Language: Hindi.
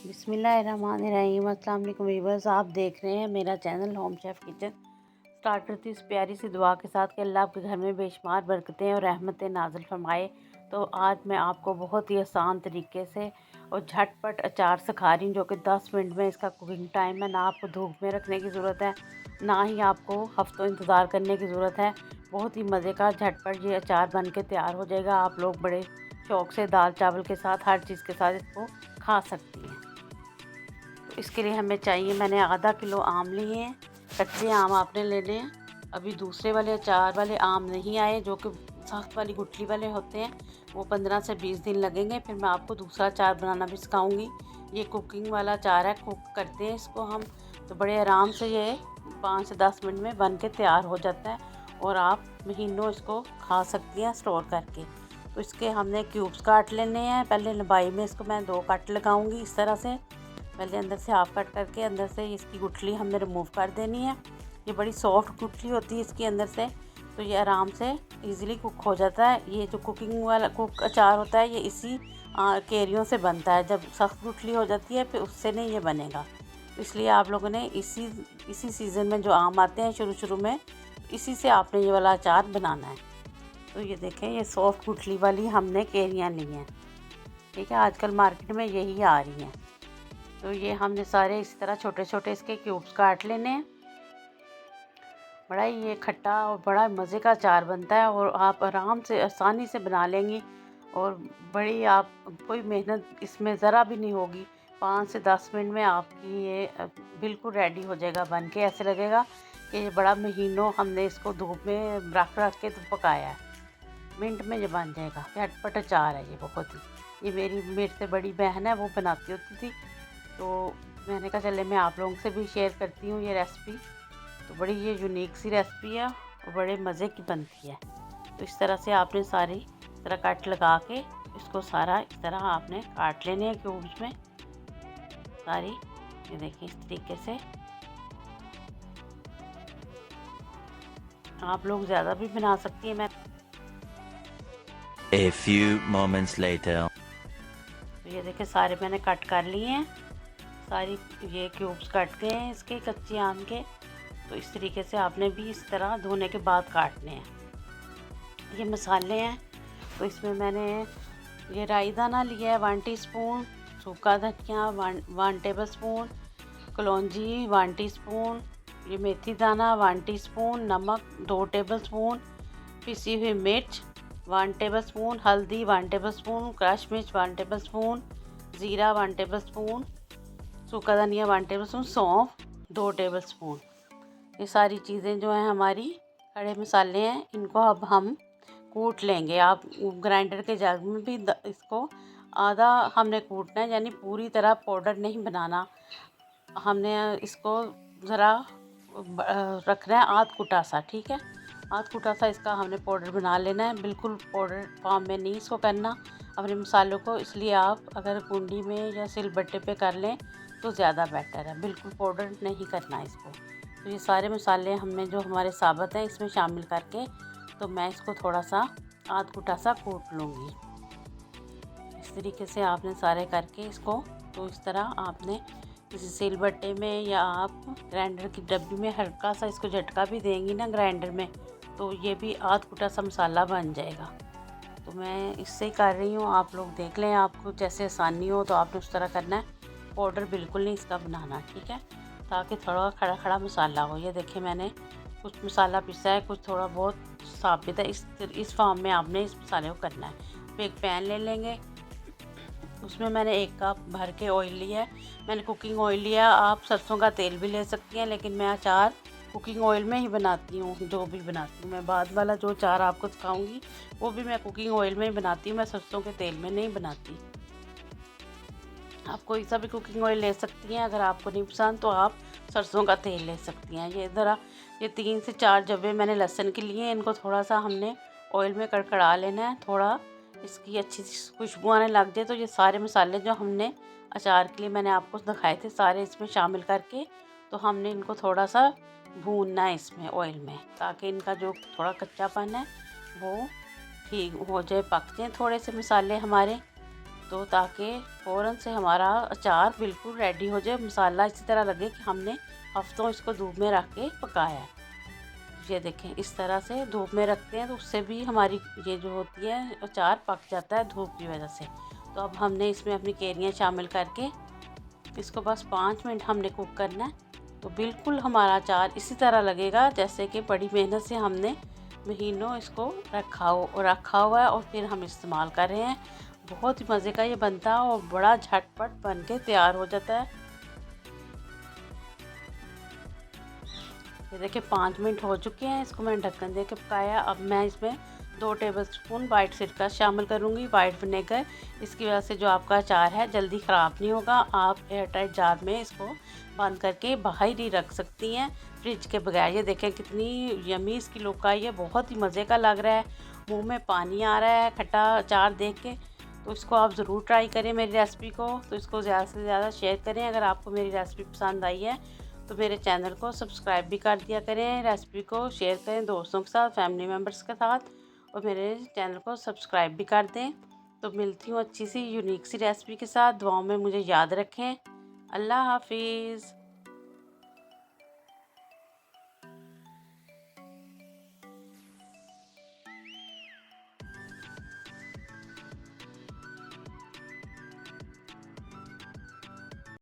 बिस्मिल्लाहिर्रहमानिर्रहीम। अस्सलाम वालेकुम व्यूअर्स, आप देख रहे हैं मेरा channel home chef kitchen. Start करती इस प्यारी सी दुआ के साथ कि अल्लाह आपके घर में बेशुमार बरकतें और रहमतें नाज़िल फरमाए। तो आज मैं आपको बहुत ही आसान तरीके से और झटपट अचार सिखा रही हूँ, जो कि 10 मिनट में इसका कुकिंग टाइम है। ना आपको धूप में रखने की ज़रूरत है, ना ही आपको हफ्तों इंतज़ार करने की ज़रूरत है। बहुत ही मज़े का झटपट ये अचार बन के तैयार हो जाएगा। आप लोग बड़े शौक़ से दाल चावल के साथ, हर चीज़ के साथ इसको खा सकती हैं। तो इसके लिए हमें चाहिए, मैंने आधा किलो आम लिए हैं। कच्चे आम आपने लेने हैं। अभी दूसरे वाले अचार वाले आम नहीं आए, जो कि सख्त वाली गुठली वाले होते हैं, वो 15 से 20 दिन लगेंगे। फिर मैं आपको दूसरा अचार बनाना भी सिखाऊंगी। ये कुकिंग वाला अचार है, कुक करते हैं इसको हम, तो बड़े आराम से ये 5 से 10 मिनट में बन के तैयार हो जाता है और आप महीनों इसको खा सकती हैं स्टोर करके। तो इसके हमने क्यूब्स काट लेने हैं। पहले लंबाई में इसको मैं 2 कट लगाऊंगी इस तरह से। पहले अंदर से हाफ कट करके अंदर से इसकी गुठली हमने रिमूव कर देनी है। ये बड़ी सॉफ्ट गुठली होती है इसकी अंदर से, तो ये आराम से इजीली कुक हो जाता है। ये जो कुकिंग वाला कुक अचार होता है, ये इसी कैरियों से बनता है। जब सख्त गुठली हो जाती है फिर उससे नहीं ये बनेगा। इसलिए आप लोगों ने इसी सीज़न में जो आम आते हैं शुरू में, इसी से आपने ये वाला अचार बनाना है। तो ये देखें, ये सॉफ्ट गुठली वाली हमने कैरियाँ ली हैं। ठीक है, आजकल मार्केट में यही आ रही हैं। तो ये हमने सारे इस तरह छोटे छोटे इसके क्यूब्स काट लेने हैं। बड़ा ही ये खट्टा और बड़ा मज़े का अचार बनता है और आप आराम से आसानी से बना लेंगी और बड़ी आप कोई मेहनत इसमें ज़रा भी नहीं होगी। 5 से 10 मिनट में आपकी ये बिल्कुल रेडी हो जाएगा बन के। ऐसे लगेगा कि ये बड़ा महीनों हमने इसको धूप में रख के तो पकाया है। मिनट में ये बन जाएगा। झटपट अचार है ये बहुत ही। ये मेरे से बड़ी बहन है, वो बनाती होती थी, तो मैंने कहा चले मैं आप लोगों से भी शेयर करती हूँ ये रेसिपी। तो बड़ी ये यूनिक सी रेसिपी है और बड़े मज़े की बनती है। तो इस तरह से आपने सारी इस तरह कट लगा के इसको सारा इस तरह आपने काट लेने हैं क्यूब्स में सारी। ये देखिए, इस तरीके से आप लोग ज़्यादा भी बना सकती हैं। मैं A few moments later. तो ये देखिए, सारे मैंने कट कर लिए हैं। सारी ये क्यूब्स कट गए हैं इसके कच्चे आम के। तो इस तरीके से आपने भी इस तरह धोने के बाद काटने हैं। ये मसाले हैं, तो इसमें मैंने ये राई दाना लिया है 1 टीस्पून, सूखा धनिया 1 टेबल स्पून, कलौंजी 1 टीस्पून, ये मेथी दाना 1 टीस्पून, नमक 2 टेबल स्पून, पिसी हुई मिर्च 1 टेबल स्पून, हल्दी 1 टेबल स्पून, क्रश मिर्च 1 टेबल स्पून, ज़ीरा 1 टेबल स्पून, सूखा धनिया 1 टेबल स्पून, सौंफ 2 टेबल स्पून। ये सारी चीज़ें जो हैं हमारी खड़े मसाले हैं, इनको अब हम कूट लेंगे। आप ग्राइंडर के जग में भी इसको आधा हमने कूटना है, यानी पूरी तरह पाउडर नहीं बनाना। हमने इसको ज़रा रखना है आध कुटा सा। ठीक है, आध कुटा सा इसका हमने पाउडर बना लेना है। बिल्कुल पाउडर फॉर्म में नहीं इसको करना अपने मसालों को। इसलिए आप अगर कुंडी में या सिलबट्टे पे कर लें तो ज़्यादा बेटर है। बिल्कुल पाउडर नहीं करना इसको। तो ये सारे मसाले हमने जो हमारे साबुत हैं इसमें शामिल करके, तो मैं इसको थोड़ा सा आध कुटा सा कूट लूँगी। इस तरीके से आपने सारे करके इसको, तो इस तरह आपने किसी सिलबट्टे में या आप ग्राइंडर की डब्बी में हल्का सा इसको झटका भी देंगी ना ग्राइंडर में, तो ये भी आध कुटा सा मसाला बन जाएगा। तो मैं इससे ही कर रही हूँ, आप लोग देख लें, आपको जैसे आसानी हो तो आपने उस तरह करना है। पाउडर बिल्कुल नहीं इसका बनाना, ठीक है, ताकि थोड़ा खड़ा खड़ा मसाला हो। ये देखिए, मैंने कुछ मसाला पिसा है, कुछ थोड़ा बहुत साबित है। इस फॉर्म में आपने इस मसाले को करना है। फिर एक पैन ले लेंगे, उसमें मैंने 1 कप भर के ऑयल लिया है। मैंने कुकिंग ऑयल लिया। आप सरसों का तेल भी ले सकती हैं, लेकिन मैं अचार कुकिंग ऑयल में ही बनाती हूँ। जो भी बनाती हूँ मैं, बाद वाला जो अचार आपको सिखाऊंगी वो भी मैं कुकिंग ऑयल में ही बनाती हूँ। मैं सरसों के तेल में नहीं बनाती। आप कोई सा भी कुकिंग ऑयल ले सकती हैं। अगर आपको नहीं पसंद तो आप सरसों का तेल ले सकती हैं। ये 3 से 4 जब्बे मैंने लहसुन के लिए, इनको थोड़ा सा हमने ऑयल में कड़कड़ा लेना है। थोड़ा इसकी अच्छी खुशबू आने लग जाए तो ये सारे मसाले जो हमने अचार के लिए मैंने आपको दिखाए थे, सारे इसमें शामिल करके, तो हमने इनको थोड़ा सा भूनना है इसमें ऑयल में, ताकि इनका जो थोड़ा कच्चापन है वो ठीक हो जाए, पक जाए थोड़े से मसाले हमारे। तो ताकि फ़ौरन से हमारा अचार बिल्कुल रेडी हो जाए, मसाला इसी तरह लगे कि हमने हफ्तों इसको धूप में रख के पकाया है। ये देखें, इस तरह से धूप में रखते हैं तो उससे भी हमारी ये जो होती है अचार पक जाता है धूप की वजह से। तो अब हमने इसमें अपनी कैरियाँ शामिल करके इसको बस 5 मिनट हमने कुक करना है। तो बिल्कुल हमारा अचार इसी तरह लगेगा जैसे कि बड़ी मेहनत से हमने महीनों इसको रखा हुआ है और फिर हम इस्तेमाल कर रहे हैं। बहुत ही मज़े का ये बनता है और बड़ा झटपट बन के तैयार हो जाता है। ये देखिए 5 मिनट हो चुके हैं, इसको मैंने ढक्कन दे के पकाया। अब मैं इसमें 2 टेबलस्पून वाइट सिरका शामिल करूँगी, वाइट विनेगर। इसकी वजह से जो आपका अचार है जल्दी ख़राब नहीं होगा। आप एयर टाइट जार में इसको बंद करके बाहर ही रख सकती हैं फ्रिज के बगैर। ये देखें कितनी यमी इसकी लुक आई है, बहुत ही मज़े का लग रहा है, मुँह में पानी आ रहा है खट्टा अचार देख के। तो इसको आप ज़रूर ट्राई करें मेरी रेसिपी को। तो इसको ज़्यादा से ज़्यादा शेयर करें। अगर आपको मेरी रेसिपी पसंद आई है तो मेरे चैनल को सब्सक्राइब भी कर दिया करें। रेसिपी को शेयर करें दोस्तों के साथ, फैमिली मेम्बर्स के साथ, और मेरे चैनल को सब्सक्राइब भी कर दें। तो मिलती हूँ अच्छी सी यूनिक सी रेसिपी के साथ। दुआओं में मुझे याद रखें। अल्लाह हाफिज़।